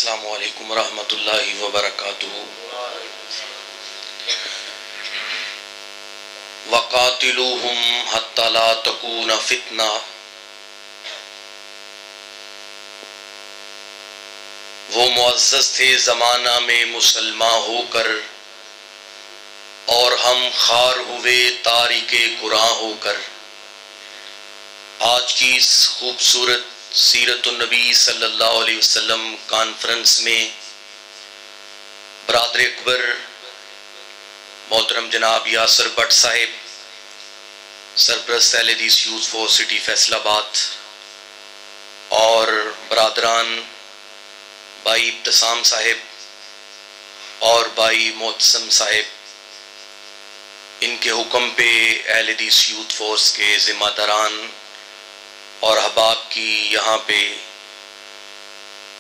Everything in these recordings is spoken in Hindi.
अस्सलामु अलैकुम रहमतुल्लाहि व बरकातुहू। वक़ातिलूहुम हत्ता ला तकून फितना। वो मुअज़्ज़ज़ थे ज़माना में मुसलमान होकर, और हम खार हुए तारिके कुरान होकर। आज की इस खूबसूरत सीरतुन नबी सल्लल्लाहु अलैहि वसल्लम कॉन्फ्रेंस में बरादर अकबर मोहतरम जनाब यासर भट्ट साहिब, सरपरस्त अहले हदीस यूथ फॉर सिटी फैसलाबाद, और बरादरान भाई इब्तिसाम साहिब और भाई मोहतसम साहिब, इनके हुक्म पे अहले हदीस यूथ फोर्स के ज़िम्मेदारान और अहबाब की यहाँ पे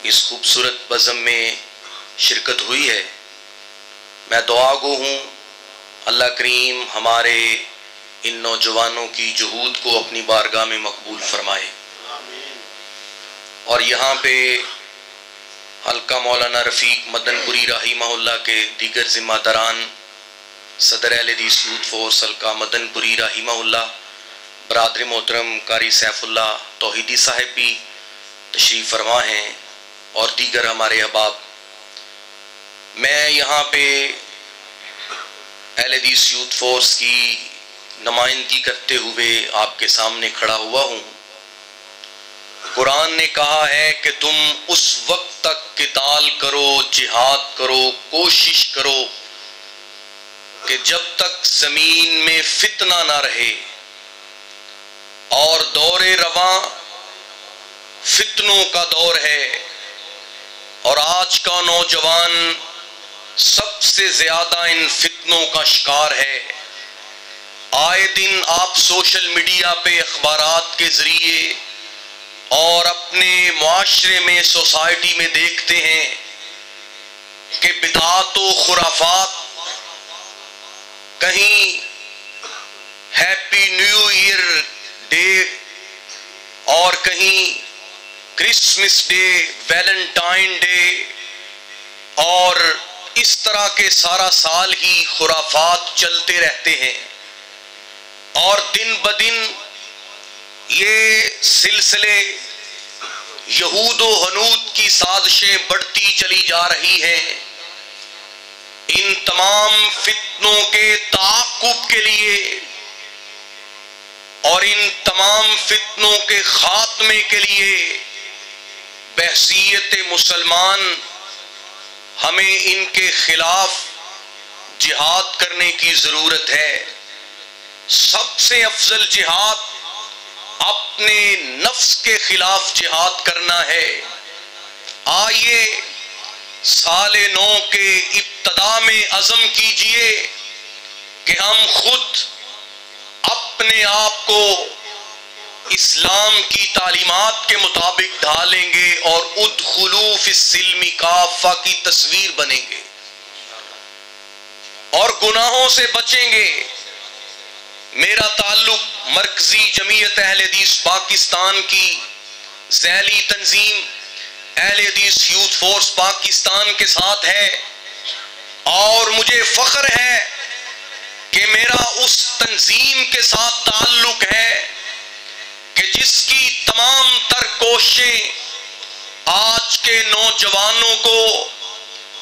इस खूबसूरत बज़म में शिरकत हुई है। मैं दुआ गो हूँ अल्लाह करीम हमारे इन नौजवानों की जुहूद को अपनी बारगाह में मकबूल फरमाए। और यहाँ पे हल्का मौलाना रफ़ीक मदनपुरी रहीमहुल्लाह के दीगर ज़िम्मेदारान, सदर अहले हदीस यूथ फोर्स हल्का मदनपुरी रहीमहुल्लाह, बरादर मोहतरम कारी सैफुल्लाह तौहीदी साहिब भी तशरीफ़ फरमा हैं, और दीगर हमारे अहबाब। मैं यहाँ पे अहले हदीस यूथ फोर्स की नुमाइंदगी करते हुए आपके सामने खड़ा हुआ हूँ। कुरान ने कहा है कि तुम उस वक्त तक किताल करो, जिहाद करो, कोशिश करो कि जब तक ज़मीन में फितना ना रहे। और दौरे रवां फितनों का दौर है, और आज का नौजवान सबसे ज्यादा इन फितनों का शिकार है। आए दिन आप सोशल मीडिया पे अखबारात के जरिए और अपने मुआशरे में, सोसाइटी में देखते हैं कि बिदात व खुराफात, कहीं हैप्पी न्यू ईयर डे और कहीं क्रिसमस डे, वैलेंटाइन डे, और इस तरह के सारा साल ही खुराफात चलते रहते हैं। और दिन ब दिन ये सिलसिले यहूद व हनूद की साजिशें बढ़ती चली जा रही हैं। इन तमाम फितनों के ताक़ुब के लिए और इन तमाम फितनों के खात्मे के लिए बहसीयत मुसलमान हमें इनके खिलाफ जिहाद करने की ज़रूरत है। सबसे अफजल जिहाद अपने नफ्स के खिलाफ जिहाद करना है। आइए साले नौ के इब्तदा में अज़म कीजिए कि हम खुद अपने आप को इस्लाम की तालीमात के मुताबिक ढालेंगे और उदखुलू फिस्सिल्मी काफ़ा की तस्वीर बनेंगे और गुनाहों से बचेंगे। मेरा ताल्लुक मरकजी जमीयत अहले हदीस पाकिस्तान की ज़ैली तंजीम अहले हदीस यूथ फोर्स पाकिस्तान के साथ है, और मुझे फ़ख्र है कि मेरा उस तंजीम के साथ ताल्लुक है कि जिसकी तमाम तर कोशिशें आज के नौजवानों को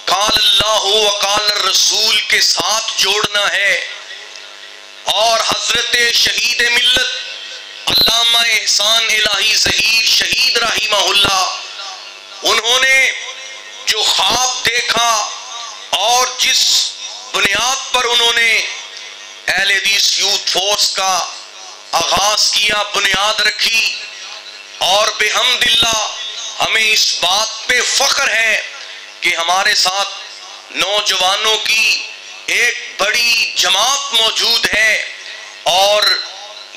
काल अल्लाह व काल रसूल के साथ जोड़ना है। और हजरत शहीद मिल्लत अल्लामा एहसान इलाही ज़हीर शहीद रहीमहुल्लाह, उन्होंने जो ख्वाब देखा और जिस बुनियाद पर उन्होंने अहले हदीस यूथ फोर्स का आगाज किया, बुनियाद रखी, और बेहम्दिल्लाह हमें इस बात पे फख्र है कि हमारे साथ नौजवानों की एक बड़ी जमात मौजूद है। और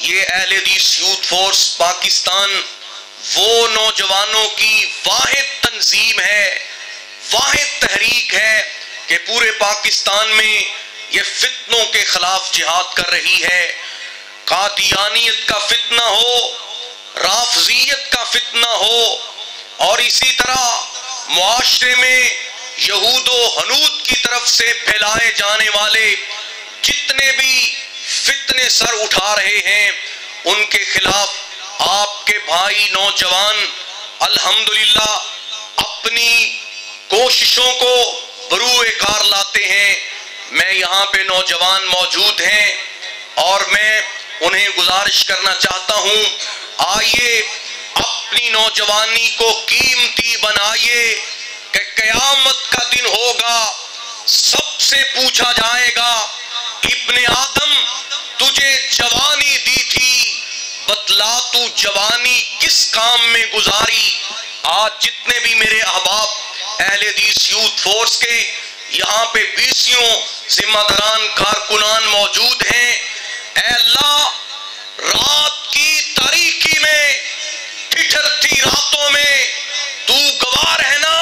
ये अहले हदीस यूथ फोर्स पाकिस्तान वो नौजवानों की वाहिद तंजीम है, वाहिद तहरीक है कि पूरे पाकिस्तान में ये फितनों के खिलाफ जिहाद कर रही है। कादियानियत का फितना हो, राफजियत का फितना हो, और इसी तरह मुआशरे में यहूदो हनूद की तरफ से फैलाए जाने वाले जितने भी फितने सर उठा रहे हैं, उनके खिलाफ आपके भाई नौजवान अल्हम्दुलिल्लाह अपनी कोशिशों को बरूए कार लाते हैं। मैं यहाँ पे नौजवान मौजूद हैं और मैं उन्हें गुजारिश करना चाहता हूँ, आइए अपनी नौजवानी को कीमती बनाइए कि कयामत का दिन होगा, सबसे पूछा जाएगा, इब्ने आदम तुझे जवानी दी थी, बतला तू जवानी किस काम में गुजारी। आज जितने भी मेरे अहबाब अहले हदीस यूथ फोर्स के यहाँ पे 20 जिम्मेदारान कारकुनान मौजूद हैं, ऐ अल्लाह रात की तारीकी में, ठिठुरती रातों में तू गवाह रहना,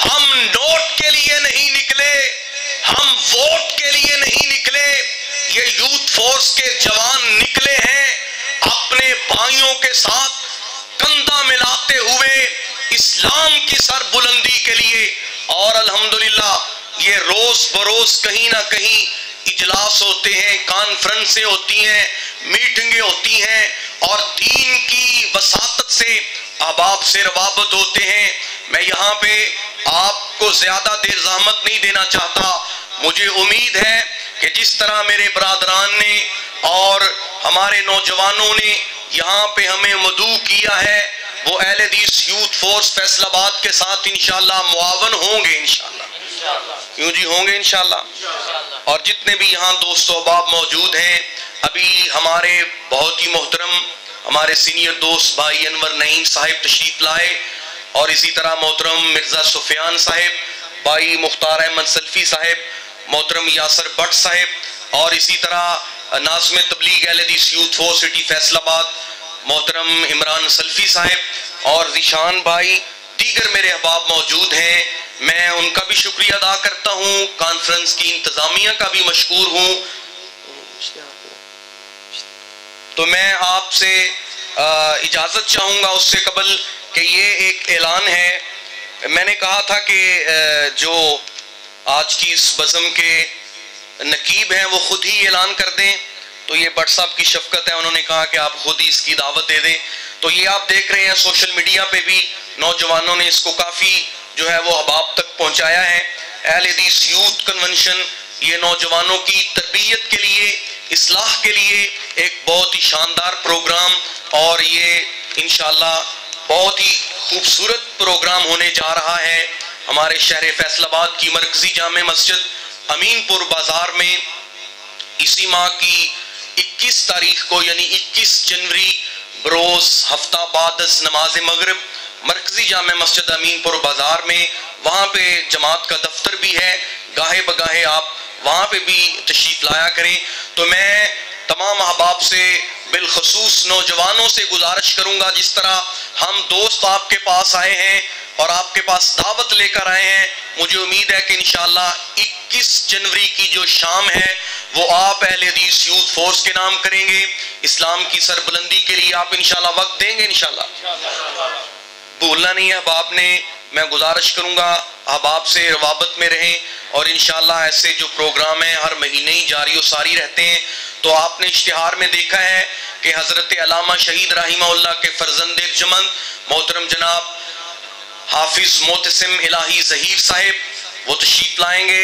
हम नोट के लिए नहीं निकले, हम वोट के लिए नहीं निकले, ये यूथ फोर्स के जवान निकले हैं अपने भाइयों के साथ कंधा मिलाते हुए इस्लाम की सरबुलंदी के लिए। और अल्हम्दुलिल्लाह ये रोज बरोज कहीं ना कहीं इजलास होते हैं, कॉन्फ्रेंसें होती हैं, मीटिंगें होती हैं और दीन की वसातत से अहबाब से रवाबत होते हैं। मैं यहाँ पे आपको ज्यादा देर ज़हमत नहीं देना चाहता। मुझे उम्मीद है कि जिस तरह मेरे बरादरान ने और हमारे नौजवानों ने यहाँ पे हमें मदऊ किया है, वो अहले हदीस यूथ फोर्स फैसलाबाद के साथ इंशाअल्लाह मुआवन होंगे, इंशाअल्लाह। क्यों जी, होंगे इंशाअल्लाह। और जितने भी यहाँ दोस्त अहबाब मौजूद हैं, अभी हमारे बहुत ही मोहतरम हमारे सीनियर दोस्त भाई अनवर नईम साहिब तशरीफ लाए और इसी तरह मोहतरम मिर्जा सुफियान साहिब, भाई मुख्तार अहमद सल्फी साहिब, मोहतरम यासर भट्ट साहिब और इसी तरह नाज़िम तबलीग अहले हदीस यूथ फोर्स सिटी फैसलाबाद मोहतरम इमरान सल्फी साहिब और ज़ीशान भाई, दीगर मेरे अहबाब मौजूद हैं। मैं उनका भी शुक्रिया अदा करता हूँ, कॉन्फ्रेंस की इंतज़ामिया का भी मशकूर हूँ। तो मैं आपसे इजाज़त चाहूँगा उससे कबल कि ये एक ऐलान है। मैंने कहा था कि जो आज की इस बज़म के नकीब हैं वो खुद ही ऐलान कर दें, तो ये भट्ट साहब की शफकत है, उन्होंने कहा कि आप खुद ही इसकी दावत दे दें। तो ये आप देख रहे हैं सोशल मीडिया पे भी नौजवानों ने इसको काफ़ी जो है वो अहबाब तक पहुँचाया है। अहले हदीस यूथ कन्वेंशन ये नौजवानों की तरबियत के लिए, इस्लाह के लिए एक बहुत ही शानदार प्रोग्राम और ये इंशाअल्लाह बहुत ही खूबसूरत प्रोग्राम होने जा रहा है। हमारे शहर फैसलाबाद की मरकजी जामे मस्जिद अमीनपुर बाजार में इसी माह की 21 तारीख को यानी 21 जनवरी बरोज़ हफ्ता बाद नमाज मगरिब मरकजी जामे मस्जिद अमीनपुर बाजार में, वहाँ पे जमात का दफ्तर भी है, गाहे बगाहे आप वहाँ पे भी तशरीफ लाया करें। तो मैं तमाम अहबाब से बिलखसूस नौजवानों से गुजारिश करूँगा, जिस तरह हम दोस्त आपके पास आए हैं और आपके पास दावत लेकर आए हैं, मुझे उम्मीद है कि इंशाअल्लाह 21 जनवरी की जो शाम है वो आप अहले हदीस यूथ फोर्स के नाम करेंगे, इस्लाम की सरबुलंदी के लिए आप इंशाअल्लाह वक्त देंगे, इंशाअल्लाह भूलना नहीं है अहबाब ने। मैं गुजारिश करूँगा अहबाब से रवाबत में रहें और इंशाअल्लाह ऐसे जो प्रोग्राम हैं हर महीने ही जारी व सारी रहते हैं। तो आपने इश्तिहार में देखा है कि हज़रत अल्लामा शहीद रहिमहुल्लाह के फर्जंद जमन मोहतरम जनाब हाफिज मोतसिम इलाही ज़हीर साहिब वो तशरीफ लाएंगे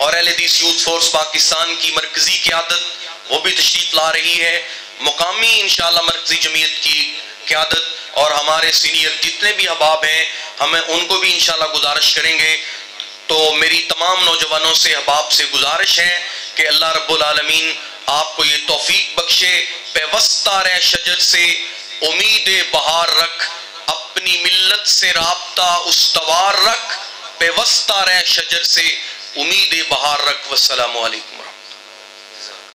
और अहले हदीस यूथ फोर्स पाकिस्तान की मरकजी क़यादत वो भी तशरीफ ला रही है। मुकामी इंशाअल्लाह मरकजी जमीयत की क़यादत और हमारे सीनियर जितने भी अहबाब हैं हमें उनको भी इंशाअल्लाह गुजारिश करेंगे। तो मेरी तमाम नौजवानों से अहबाब से गुजारिश है कि अल्लाह रब्बुल आलमीन आपको ये तौफीक बख्शे, पेवस्ता रह शजर से उम्मीद बहार रख, अपनी मिल्लत से राब्ता उस्तवार रख, पेवस्ता रह शजर से उम्मीद बहार रख। वस्सलामु अलैकुम।